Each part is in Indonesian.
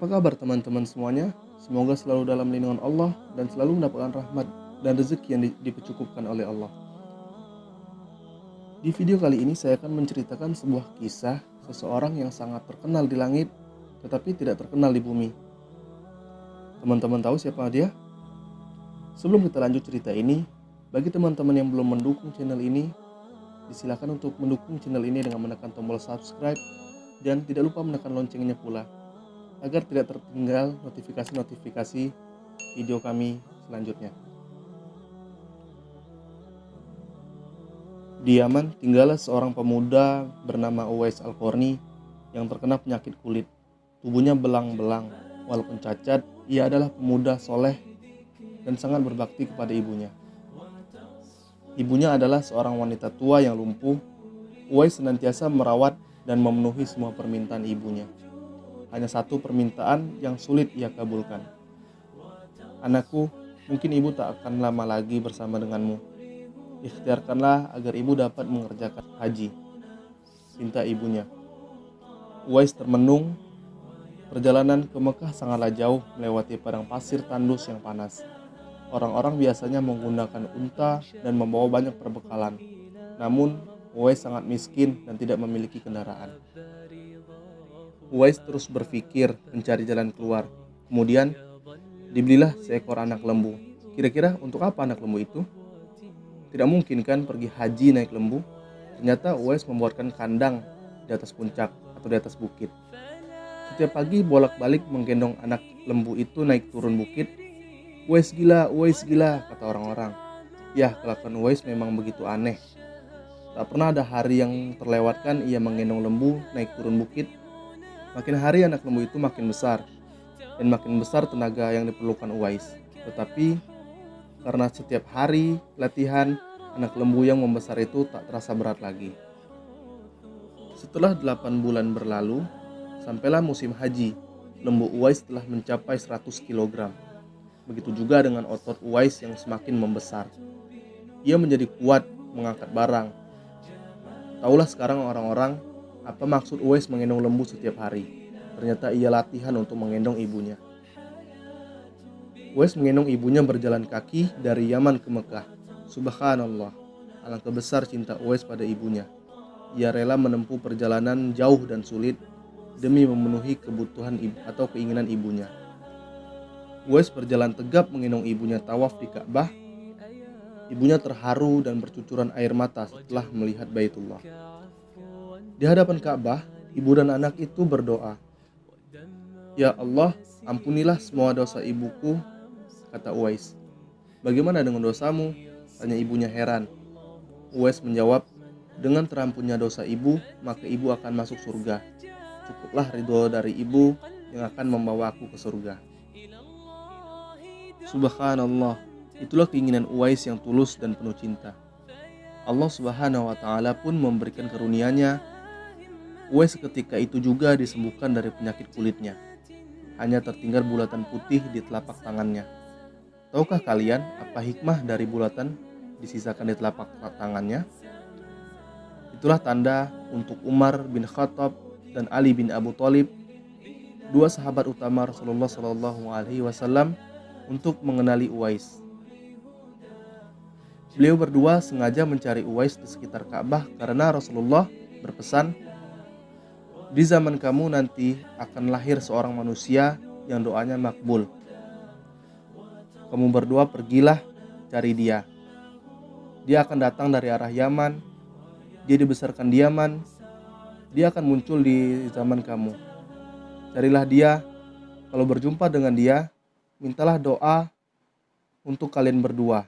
Apa kabar teman-teman semuanya? Semoga selalu dalam lindungan Allah dan selalu mendapatkan rahmat dan rezeki yang dipercukupkan oleh Allah. Di video kali ini saya akan menceritakan sebuah kisah seseorang yang sangat terkenal di langit tetapi tidak terkenal di bumi. Teman-teman tahu siapa dia? Sebelum kita lanjut cerita ini, bagi teman-teman yang belum mendukung channel ini, disilakan untuk mendukung channel ini dengan menekan tombol subscribe dan tidak lupa menekan loncengnya pula, agar tidak tertinggal notifikasi-notifikasi video kami selanjutnya. Di Yaman tinggallah seorang pemuda bernama Uwais Al-Qarni yang terkena penyakit kulit. Tubuhnya belang-belang. Walaupun cacat, ia adalah pemuda soleh dan sangat berbakti kepada ibunya. Ibunya adalah seorang wanita tua yang lumpuh. Uwais senantiasa merawat dan memenuhi semua permintaan ibunya. Hanya satu permintaan yang sulit ia kabulkan. "Anakku, mungkin ibu tak akan lama lagi bersama denganmu. Ikhtiarkanlah agar ibu dapat mengerjakan haji," pinta ibunya. Uwais termenung. Perjalanan ke Mekah sangatlah jauh, melewati padang pasir tandus yang panas. Orang-orang biasanya menggunakan unta dan membawa banyak perbekalan. Namun, Uwais sangat miskin dan tidak memiliki kendaraan. Uwais terus berpikir mencari jalan keluar. Kemudian, dibelilah seekor anak lembu. Kira-kira untuk apa anak lembu itu? Tidak mungkin kan pergi haji naik lembu? Ternyata Uwais membuatkan kandang di atas puncak atau di atas bukit. Setiap pagi bolak-balik menggendong anak lembu itu naik turun bukit. Uwais gila, kata orang-orang. Ya, kelakuan Uwais memang begitu aneh. Tak pernah ada hari yang terlewatkan ia menggendong lembu naik turun bukit. Makin hari anak lembu itu makin besar, dan makin besar tenaga yang diperlukan Uwais. Tetapi karena setiap hari latihan, anak lembu yang membesar itu tak terasa berat lagi. Setelah 8 bulan berlalu, sampailah musim haji. Lembu Uwais telah mencapai 100 kg. Begitu juga dengan otot Uwais yang semakin membesar. Ia menjadi kuat mengangkat barang. Taulah sekarang orang-orang apa maksud Uwais menggendong lembu setiap hari. Ternyata ia latihan untuk menggendong ibunya. Uwais menggendong ibunya berjalan kaki dari Yaman ke Mekah. Subhanallah, alangkah besar cinta Uwais pada ibunya. Ia rela menempuh perjalanan jauh dan sulit demi memenuhi kebutuhan atau keinginan ibunya. Uwais berjalan tegap menggendong ibunya tawaf di Ka'bah. Ibunya terharu dan bercucuran air mata setelah melihat Baitullah. Di hadapan Ka'bah, ibu dan anak itu berdoa, "Ya Allah, ampunilah semua dosa ibuku," kata Uwais. "Bagaimana dengan dosamu?" tanya ibunya heran. Uwais menjawab, "Dengan terampunnya dosa ibu, maka ibu akan masuk surga. Cukuplah ridho dari ibu yang akan membawa aku ke surga." Subhanallah, itulah keinginan Uwais yang tulus dan penuh cinta. Allah Subhanahu wa Ta'ala pun memberikan karunia-Nya. Uwais ketika itu juga disembuhkan dari penyakit kulitnya. Hanya tertinggal bulatan putih di telapak tangannya. Tahukah kalian apa hikmah dari bulatan disisakan di telapak tangannya? Itulah tanda untuk Umar bin Khattab dan Ali bin Abu Thalib, dua sahabat utama Rasulullah SAW, untuk mengenali Uwais. Beliau berdua sengaja mencari Uwais di sekitar Ka'bah karena Rasulullah berpesan, "Di zaman kamu nanti akan lahir seorang manusia yang doanya makbul. Kamu berdua pergilah cari dia. Dia akan datang dari arah Yaman. Dia dibesarkan di Yaman. Dia akan muncul di zaman kamu. Carilah dia. Kalau berjumpa dengan dia, mintalah doa untuk kalian berdua.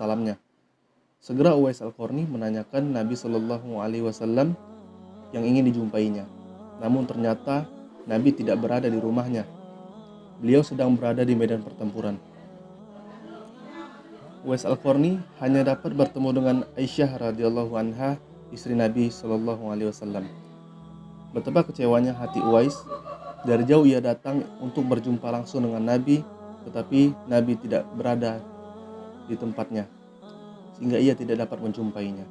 salamnya. Segera Uwais Al-Qarni menanyakan Nabi Shallallahu Alaihi Wasallam yang ingin dijumpainya. Namun ternyata Nabi tidak berada di rumahnya. Beliau sedang berada di medan pertempuran. Uwais Al-Qarni hanya dapat bertemu dengan Aisyah radhiyallahu anha, istri Nabi Shallallahu Alaihi Wasallam. Betapa kecewanya hati Uwais. Dari jauh ia datang untuk berjumpa langsung dengan Nabi, tetapi Nabi tidak berada di tempatnya, sehingga ia tidak dapat menjumpainya.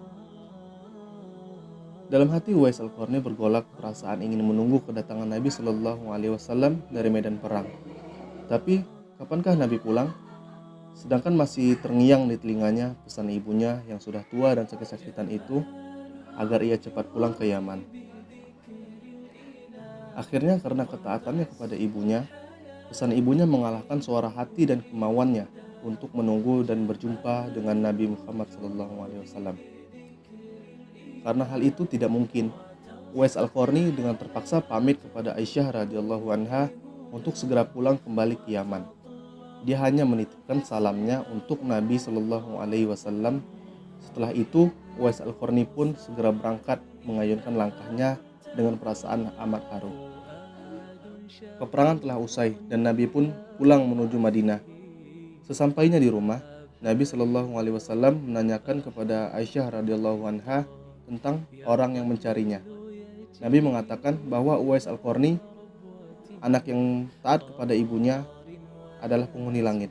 Dalam hati Uwais Al-Qarni bergolak perasaan ingin menunggu kedatangan Nabi Shallallahu Alaihi Wasallam dari medan perang. Tapi kapankah Nabi pulang? Sedangkan masih terngiang di telinganya pesan ibunya yang sudah tua dan sakit-sakitan itu agar ia cepat pulang ke Yaman. Akhirnya karena ketaatannya kepada ibunya, pesan ibunya mengalahkan suara hati dan kemauannya untuk menunggu dan berjumpa dengan Nabi Muhammad SAW. Karena hal itu tidak mungkin, Uwais Al-Qarni dengan terpaksa pamit kepada Aisyah radhiyallahu anha untuk segera pulang kembali ke Yaman. Dia hanya menitipkan salamnya untuk Nabi SAW. Setelah itu, Uwais Al-Qarni pun segera berangkat mengayunkan langkahnya dengan perasaan amat haru. Peperangan telah usai dan Nabi pun pulang menuju Madinah. Sesampainya di rumah, Nabi Shallallahu Alaihi Wasallam menanyakan kepada Aisyah radhiyallahu anha tentang orang yang mencarinya. Nabi mengatakan bahwa Uwais Al-Qarni, anak yang taat kepada ibunya, adalah penghuni langit.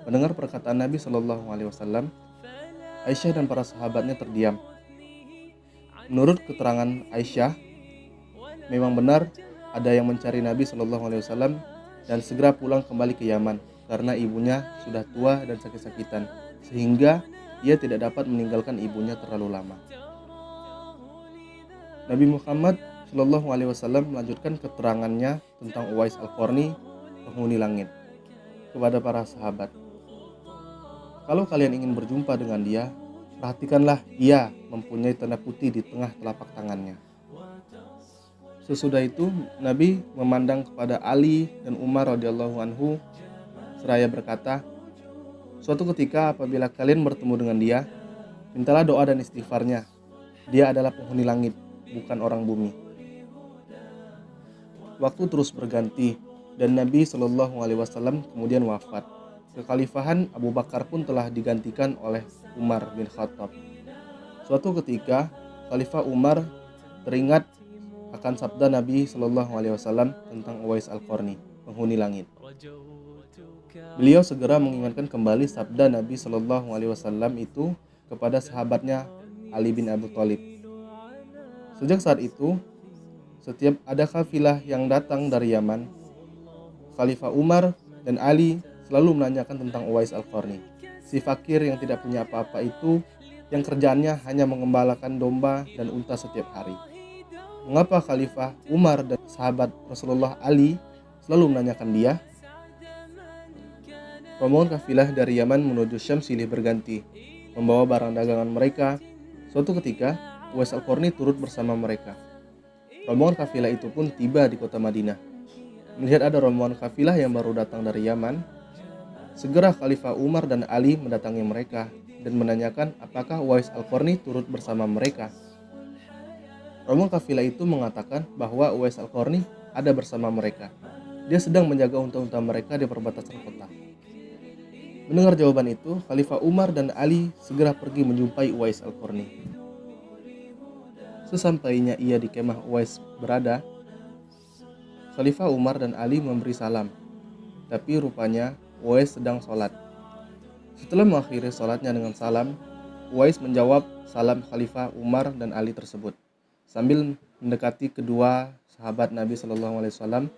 Mendengar perkataan Nabi Shallallahu Alaihi Wasallam, Aisyah dan para sahabatnya terdiam. Menurut keterangan Aisyah, memang benar ada yang mencari Nabi Shallallahu Alaihi Wasallam dan segera pulang kembali ke Yaman karena ibunya sudah tua dan sakit-sakitan, sehingga ia tidak dapat meninggalkan ibunya terlalu lama. Nabi Muhammad Shallallahu Alaihi Wasallam melanjutkan keterangannya tentang Uwais Al-Qarni, penghuni langit, kepada para sahabat. Kalau kalian ingin berjumpa dengan dia, perhatikanlah ia mempunyai tanda putih di tengah telapak tangannya. Sesudah itu, Nabi memandang kepada Ali dan Umar radhiyallahu anhu seraya berkata, suatu ketika apabila kalian bertemu dengan dia, mintalah doa dan istighfarnya. Dia adalah penghuni langit, bukan orang bumi. Waktu terus berganti dan Nabi Shallallahu Alaihi Wasallam kemudian wafat. Kekhalifahan Abu Bakar pun telah digantikan oleh Umar bin Khattab. Suatu ketika, Khalifah Umar teringat akan sabda Nabi Shallallahu Alaihi Wasallam tentang Uwais Al-Qarni, penghuni langit. Beliau segera mengingatkan kembali sabda Nabi Shallallahu Alaihi Wasallam itu kepada sahabatnya Ali bin Abi Thalib. Sejak saat itu, setiap ada kafilah yang datang dari Yaman, Khalifah Umar dan Ali selalu menanyakan tentang Uwais Al-Qarni, si fakir yang tidak punya apa-apa itu, yang kerjaannya hanya mengembalakan domba dan unta setiap hari. Mengapa Khalifah Umar dan sahabat Rasulullah Ali selalu menanyakan dia? Rombongan kafilah dari Yaman menuju Syam silih berganti, membawa barang dagangan mereka. Suatu ketika, Uwais Al-Qarni turut bersama mereka. Rombongan kafilah itu pun tiba di kota Madinah. Melihat ada rombongan kafilah yang baru datang dari Yaman, segera Khalifah Umar dan Ali mendatangi mereka dan menanyakan apakah Uwais Al-Qarni turut bersama mereka. Rombongan kafilah itu mengatakan bahwa Uwais Al-Qarni ada bersama mereka. Dia sedang menjaga unta-unta mereka di perbatasan kota. Mendengar jawaban itu, Khalifah Umar dan Ali segera pergi menjumpai Uwais Al-Qarni. Sesampainya ia di kemah Uwais berada, Khalifah Umar dan Ali memberi salam. Tapi rupanya Uwais sedang sholat. Setelah mengakhiri sholatnya dengan salam, Uwais menjawab salam Khalifah Umar dan Ali tersebut sambil mendekati kedua sahabat Nabi Shallallahu Alaihi Wasallam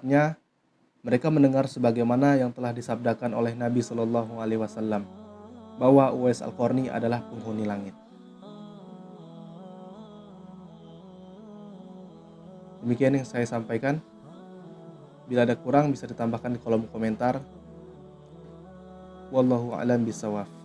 Mereka mendengar sebagaimana yang telah disabdakan oleh Nabi Shallallahu Alaihi Wasallam bahwa Uwais Al-Qarni adalah penghuni langit. Demikian yang saya sampaikan. Bila ada kurang bisa ditambahkan di kolom komentar. Wallahu a'lam bishawab.